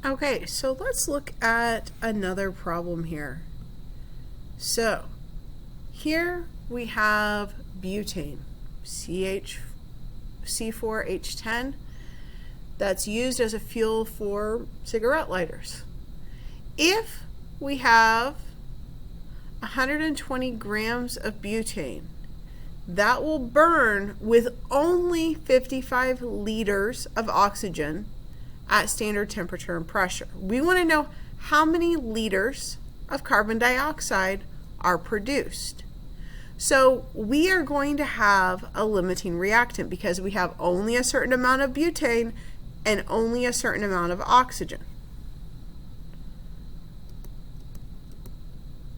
Okay, so let's look at another problem here. So here we have butane, C4H10, that's used as a fuel for cigarette lighters. If we have 120 grams of butane, that will burn with only 55 liters of oxygen at standard temperature and pressure. We want to know how many liters of carbon dioxide are produced. So we are going to have a limiting reactant because we have only a certain amount of butane and only a certain amount of oxygen.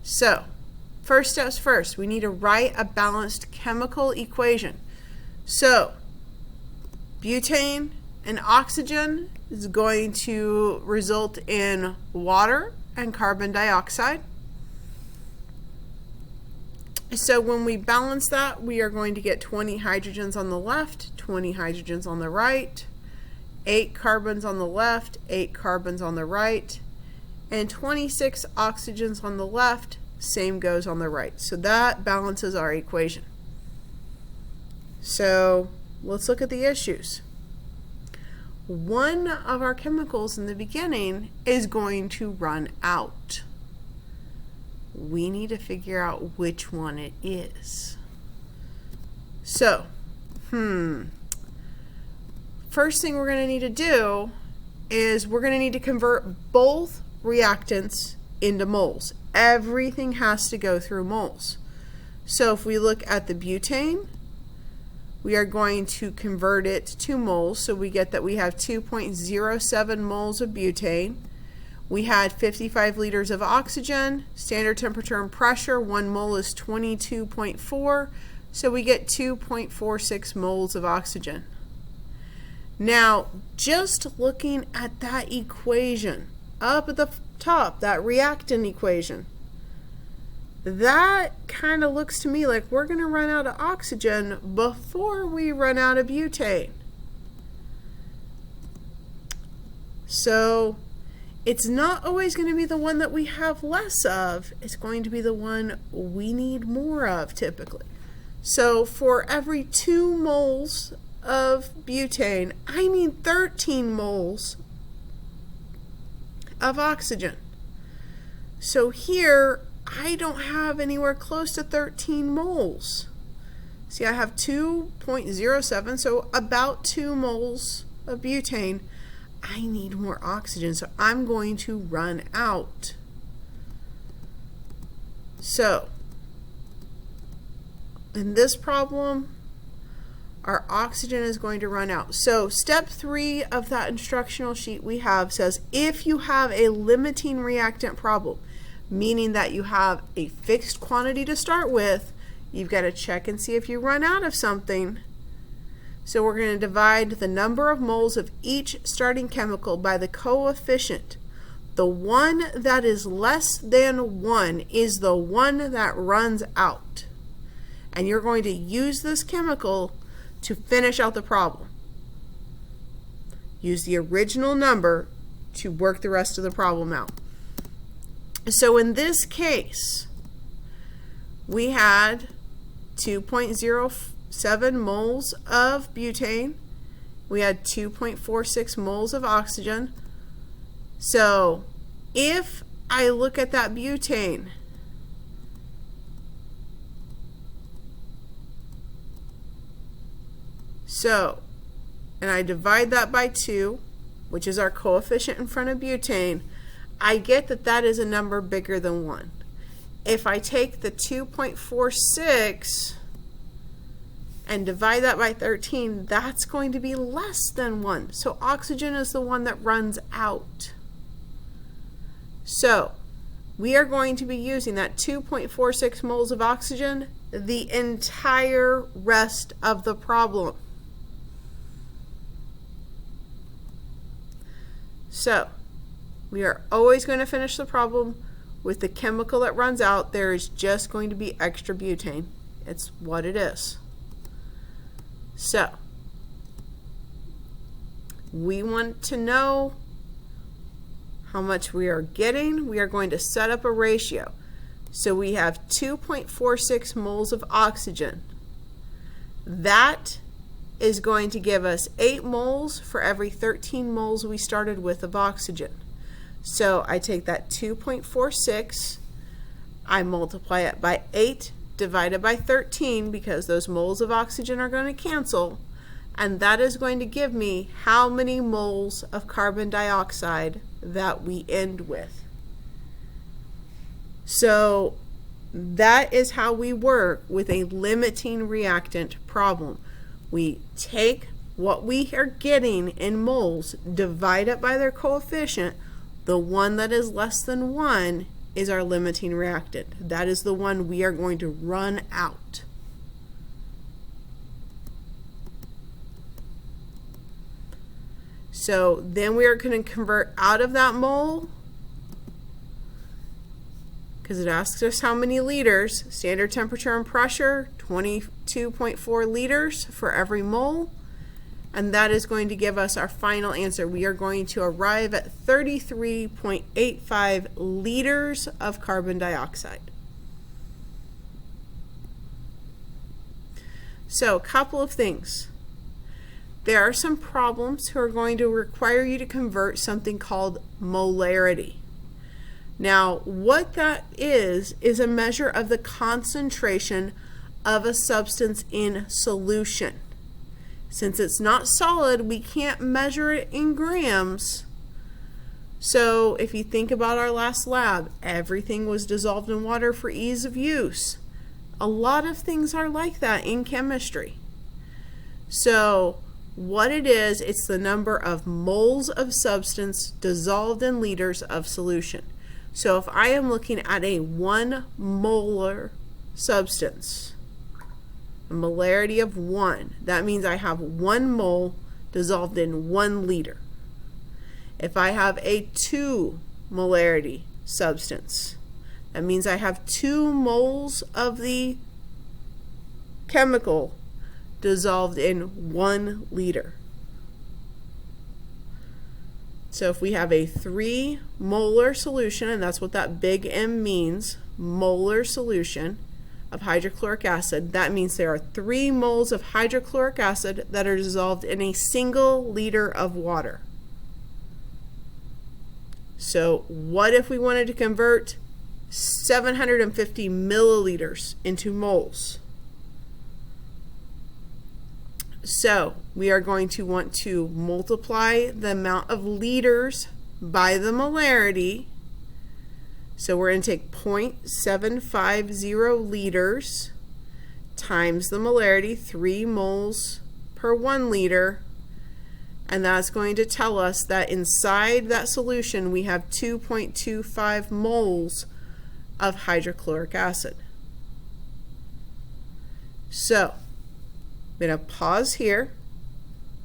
So first steps first, we need to write a balanced chemical equation. So butane and oxygen is going to result in water and carbon dioxide. So when we balance that, we are going to get 20 hydrogens on the left, 20 hydrogens on the right, 8 carbons on the left, 8 carbons on the right, and 26 oxygens on the left. Same goes on the right. So that balances our equation. So let's look at the issues. One of our chemicals in the beginning is going to run out. We need to figure out which one it is. So, first thing we're going to need to do is we're going to need to convert both reactants into moles. Everything has to go through moles. So if we look at the butane, we are going to convert it to moles. So we get that we have 2.07 moles of butane. We had 55 liters of oxygen. Standard temperature and pressure, 1 mole is 22.4. So we get 2.46 moles of oxygen. Now, just looking at that equation, up at the top, that reactant equation, that kind of looks to me like we're going to run out of oxygen before we run out of butane. So it's not always going to be the one that we have less of. It's going to be the one we need more of typically. So for every 2 moles of butane, I need 13 moles of oxygen. So here I don't have anywhere close to 13 moles. See, I have 2.07, so about 2 moles of butane. I need more oxygen, so I'm going to run out. So in this problem, our oxygen is going to run out. So step 3 of that instructional sheet we have says if you have a limiting reactant problem, meaning that you have a fixed quantity to start with, you've got to check and see if you run out of something. So we're going to divide the number of moles of each starting chemical by the coefficient. The one that is less than 1 is the one that runs out. And you're going to use this chemical to finish out the problem. Use the original number to work the rest of the problem out. So in this case, we had 2.07 moles of butane. We had 2.46 moles of oxygen. So if I look at that butane, and I divide that by 2, which is our coefficient in front of butane, I get that that is a number bigger than 1. If I take the 2.46 and divide that by 13, that's going to be less than 1. So oxygen is the one that runs out. So we are going to be using that 2.46 moles of oxygen the entire rest of the problem. So we are always going to finish the problem with the chemical that runs out. There is just going to be extra butane. It's what it is. So we want to know how much we are getting, we are going to set up a ratio. So we have 2.46 moles of oxygen. That is going to give us 8 moles for every 13 moles we started with of oxygen. So I take that 2.46, I multiply it by 8 divided by 13 because those moles of oxygen are going to cancel, and that is going to give me how many moles of carbon dioxide that we end with. So that is how we work with a limiting reactant problem. We take what we are getting in moles, divide it by their coefficient. The one that is less than 1 is our limiting reactant. That is the one we are going to run out. So then we are going to convert out of that mole, because it asks us how many liters. Standard temperature and pressure, 22.4 liters for every mole. And that is going to give us our final answer. We are going to arrive at 33.85 liters of carbon dioxide. So a couple of things. There are some problems who are going to require you to convert something called molarity. Now, what that is a measure of the concentration of a substance in solution. Since it's not solid, we can't measure it in grams. So if you think about our last lab, everything was dissolved in water for ease of use. A lot of things are like that in chemistry. So what it is, it's the number of moles of substance dissolved in liters of solution. So if I am looking at a 1 molar substance, a molarity of 1, that means I have 1 mole dissolved in 1 liter. If I have a 2 molarity substance, that means I have 2 moles of the chemical dissolved in 1 liter. So if we have a 3 molar solution, and that's what that big M means, molar solution of hydrochloric acid, that means there are 3 moles of hydrochloric acid that are dissolved in a single liter of water. So what if we wanted to convert 750 milliliters into moles? So we are going to want to multiply the amount of liters by the molarity. So we're going to take 0.750 liters times the molarity, 3 moles per 1 liter, and that's going to tell us that inside that solution we have 2.25 moles of hydrochloric acid. So I'm going to pause here,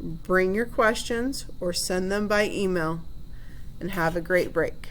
bring your questions or send them by email, and have a great break.